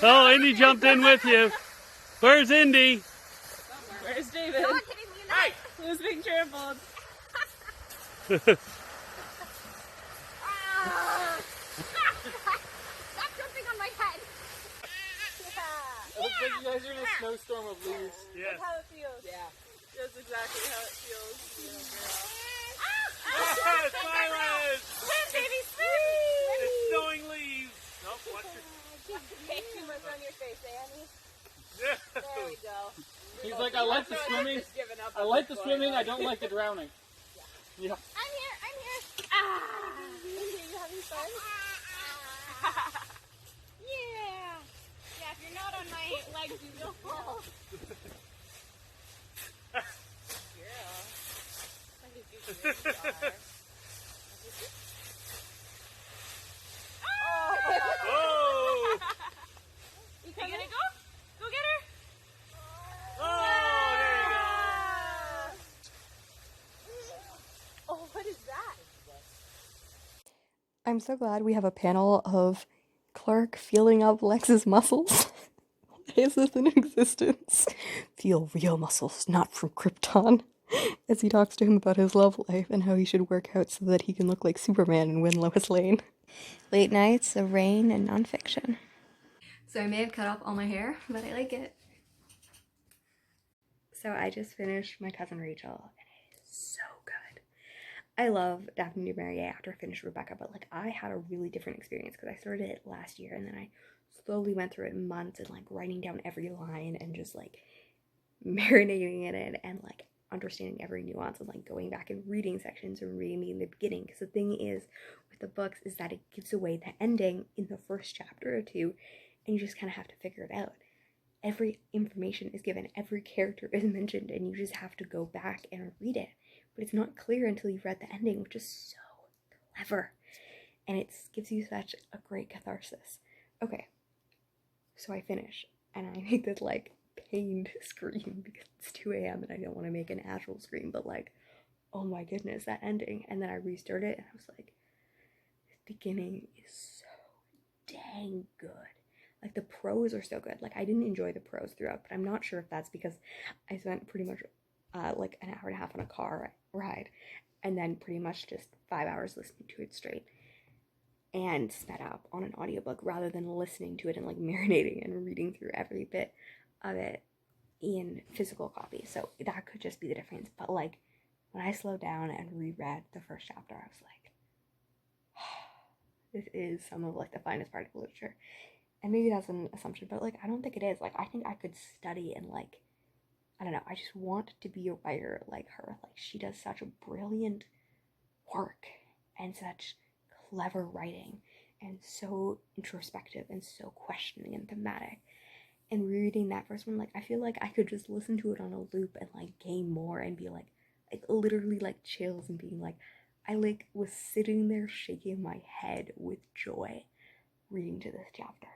Oh, Indy jumped in with you. Where's Indy? Where's David? Hey! Who's being trampled? Stop jumping on my head. Yeah. It looks like you guys are in a snowstorm of leaves. Yes. That's how it feels. Yeah. That's exactly how it feels. Silence! Swim, baby, swim! It's snowing leaves. Nope, watch Take too much on your face, Annie. your... There we go. He's like, I like the swimming. I like the swimming. I don't like the drowning. Yeah. I'm here. I'm here. Ah! You having fun? Yeah. Yeah, if you're not on my legs, you will fall. Girl. Look at you, really are. Oh! You gonna go? Go get her. Oh, there you go. Oh, what is that? I'm so glad we have a panel of Clark feeling up Lex's muscles. Why is this in existence? Feel real muscles, not from Krypton. As he talks to him about his love life and how he should work out so that he can look like Superman and win Lois Lane. Late nights of rain and nonfiction. So I may have cut off all my hair, but I like it. So I just finished My Cousin Rachel, and it is so good. I love Daphne du Maurier after I finished Rebecca, but like I had a really different experience because I started it last year and then I slowly went through it in months and like writing down every line and just like marinating in it and like understanding every nuance and like going back and reading sections and reading in the beginning. Because the thing is with the books is that it gives away the ending in the first chapter or two and you just kind of have to figure it out. Every information is given, every character is mentioned, and you just have to go back and read it. But it's not clear until you've read the ending, which is so clever. And it gives you such a great catharsis. Okay, so I finish, and I make this like pained scream because it's 2 a.m. and I don't want to make an actual scream, but like, oh my goodness, that ending. And then I restarted it, and I was like, the beginning is so dang good. Like, the prose are so good. Like, I didn't enjoy the prose throughout, but I'm not sure if that's because I spent pretty much, like, an hour and a half on a car ride, and then pretty much just 5 hours listening to it straight, and sped up on an audiobook rather than listening to it and, like, marinating and reading through every bit of it in physical copy. So, that could just be the difference. But, like, when I slowed down and reread the first chapter, I was like, this is some of, like, the finest part of literature. And maybe that's an assumption, but, like, I don't think it is. Like, I think I could study and, like, I don't know, I just want to be a writer like her. Like, she does such a brilliant work and such clever writing and so introspective and so questioning and thematic. And reading that first one, like, I feel like I could just listen to it on a loop and, like, gain more and be, like literally, like, chills and being, like, I, like, was sitting there shaking my head with joy reading to this chapter.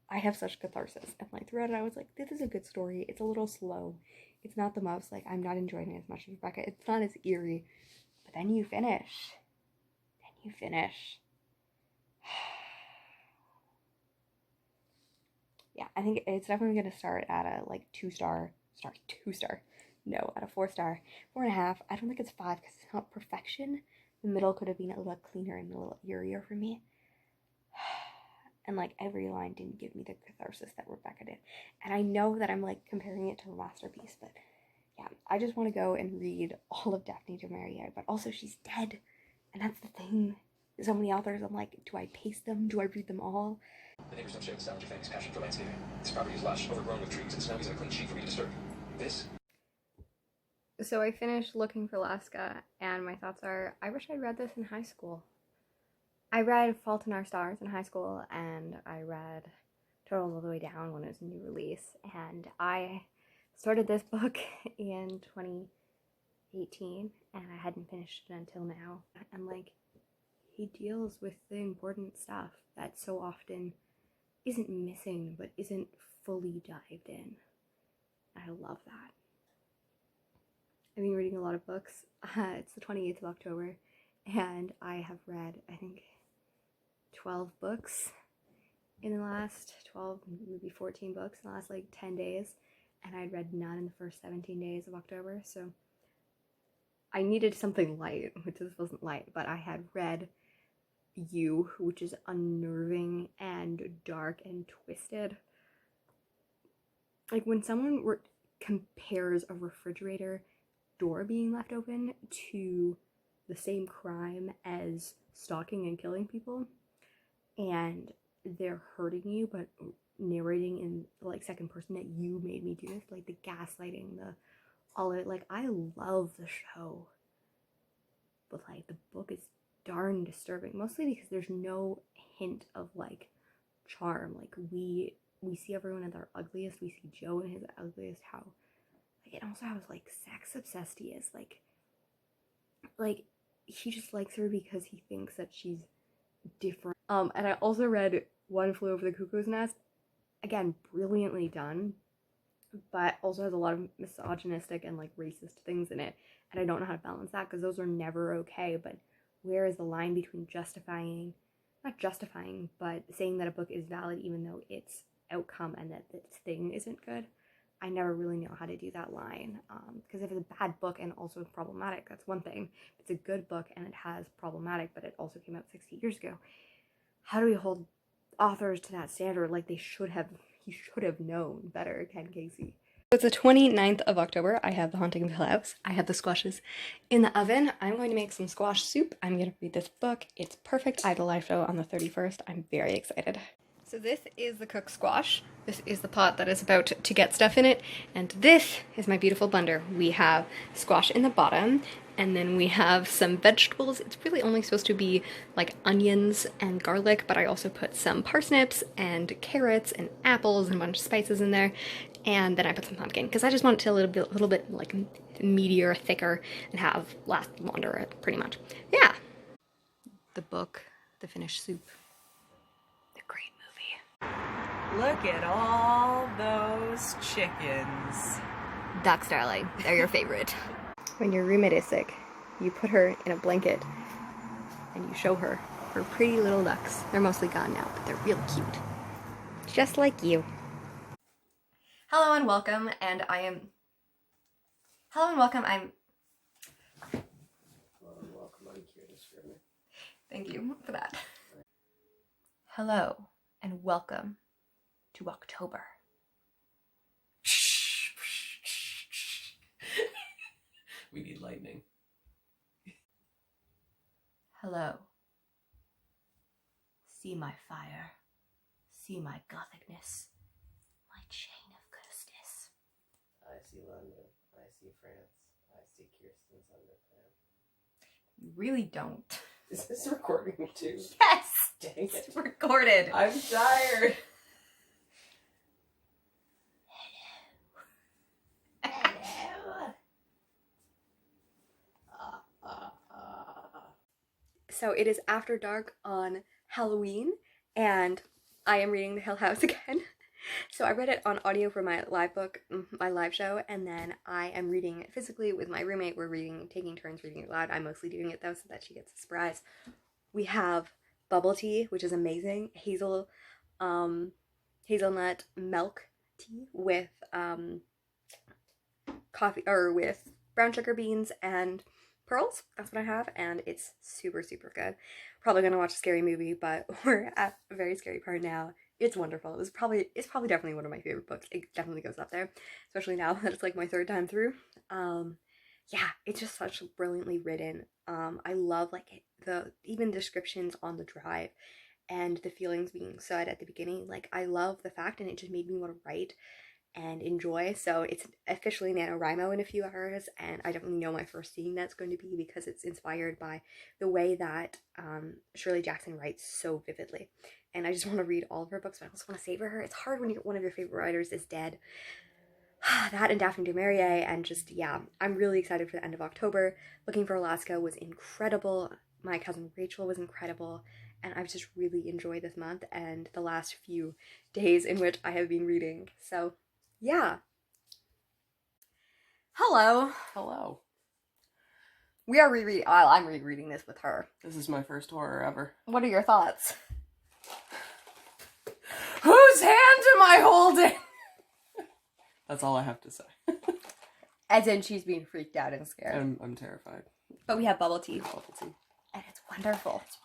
I have such catharsis, and like throughout it I was like, this is a good story. It's a little slow, it's not the most, like, I'm not enjoying it as much as Rebecca, it's not as eerie, but then you finish, yeah, I think it's definitely gonna start at a like 2-star, no, at a 4-star, 4.5. I don't think it's 5 because it's not perfection. The middle could have been a little cleaner and a little eerier for me. And, like, every line didn't give me the catharsis that Rebecca did. And I know that I'm, like, comparing it to a masterpiece, but, yeah, I just want to go and read all of Daphne du Maurier, but also she's dead. And that's the thing. So many authors, I'm like, do I pace them? Do I read them all? The neighbors don't share the sound of your family's passion for landscaping. This property is lush, overgrown with trees, and snow isn't a clean sheet for me to disturb. This... So I finished Looking for Alaska, and my thoughts are, I wish I'd read this in high school. I read Fault in Our Stars in high school, and I read Turtles All the Way Down when it was a new release, and I started this book in 2018, and I hadn't finished it until now, and, like, he deals with the important stuff that so often isn't missing, but isn't fully dived in. I love that. I've been reading a lot of books. It's the 28th of October, and I have read, I think, 12 books in the last 12, maybe 14 books in the last like 10 days, and I'd read none in the first 17 days of October, so I needed something light, which this wasn't light, but I had read You, which is unnerving and dark and twisted. Like when someone compares a refrigerator door being left open to the same crime as stalking and killing people, and they're hurting you but narrating in like second person that you made me do this, like the gaslighting, the all of it. Like I love the show, but like the book is darn disturbing, mostly because there's no hint of like charm. Like we see everyone at their ugliest. We see Joe in his ugliest. How like, and also how like sex obsessed he is. Like he just likes her because he thinks that she's different. And I also read One Flew Over the Cuckoo's Nest. Again, brilliantly done, but also has a lot of misogynistic and like racist things in it. And I don't know how to balance that because those are never okay. But where is the line between not justifying, but saying that a book is valid even though its outcome and that its thing isn't good? I never really know how to do that line, because if it's a bad book and also problematic, that's one thing. If it's a good book and it has problematic, but it also came out 60 years ago, how do we hold authors to that standard? Like he should have known better, Ken Casey. It's the 29th of October. I have The Haunting of Hill House. I have the squashes in the oven. I'm going to make some squash soup. I'm going to read this book. It's perfect. I have a live show on the 31st. I'm very excited. So this is the cooked squash. This is the pot that is about to get stuff in it. And this is my beautiful blender. We have squash in the bottom, and then we have some vegetables. It's really only supposed to be like onions and garlic, but I also put some parsnips and carrots and apples and a bunch of spices in there. And then I put some pumpkin because I just want it to a little bit like meatier, thicker, and last longer pretty much. Yeah. The book, the finished soup. Great movie. Look at all those chickens. Ducks, darling. They're your favorite. When your roommate is sick, you put her in a blanket and you show her her pretty little ducks. They're mostly gone now, but they're real cute. Just like you. Hello and welcome, I'm Thank you for that. Hello and welcome to October. We need lightning. Hello. See my fire. See my gothicness. My chain of ghostness. I see London. I see France. I see Kirsten's underpants. You really don't. Is this recording too? Yes! Dang it. It's recorded. I'm tired. So it is after dark on Halloween, and I am reading The Hill House again. So I read it on audio for my live book, my live show, and then I am reading it physically with my roommate. We're taking turns reading it loud. I'm mostly doing it though so that she gets a surprise. We have bubble tea, which is amazing. Hazelnut milk tea with coffee, or with brown sugar beans and pearls. That's what I have, and it's super, super good. Probably gonna watch a scary movie, but we're at a very scary part now. It's wonderful. It's probably definitely one of my favorite books. It definitely goes up there, especially now that it's like my third time through. Yeah, it's just such brilliantly written. I love like the even descriptions on the drive and the feelings being said at the beginning. Like I love the fact, and it just made me want to write and enjoy. So it's officially NaNoWriMo in a few hours, and I definitely know my first scene that's going to be because it's inspired by the way that Shirley Jackson writes so vividly. And I just want to read all of her books, but I also want to savor her. It's hard when one of your favorite writers is dead. That and Daphne du Maurier, and just, yeah, I'm really excited for the end of October. Looking for Alaska was incredible. My Cousin Rachel was incredible. And I've just really enjoyed this month and the last few days in which I have been reading. So, yeah. Hello. Hello. We are I'm rereading this with her. This is my first horror ever. What are your thoughts? Whose hand am I holding? That's all I have to say. As in, she's being freaked out and scared. I'm terrified. But we have bubble tea, Bubble tea. and it's wonderful. It's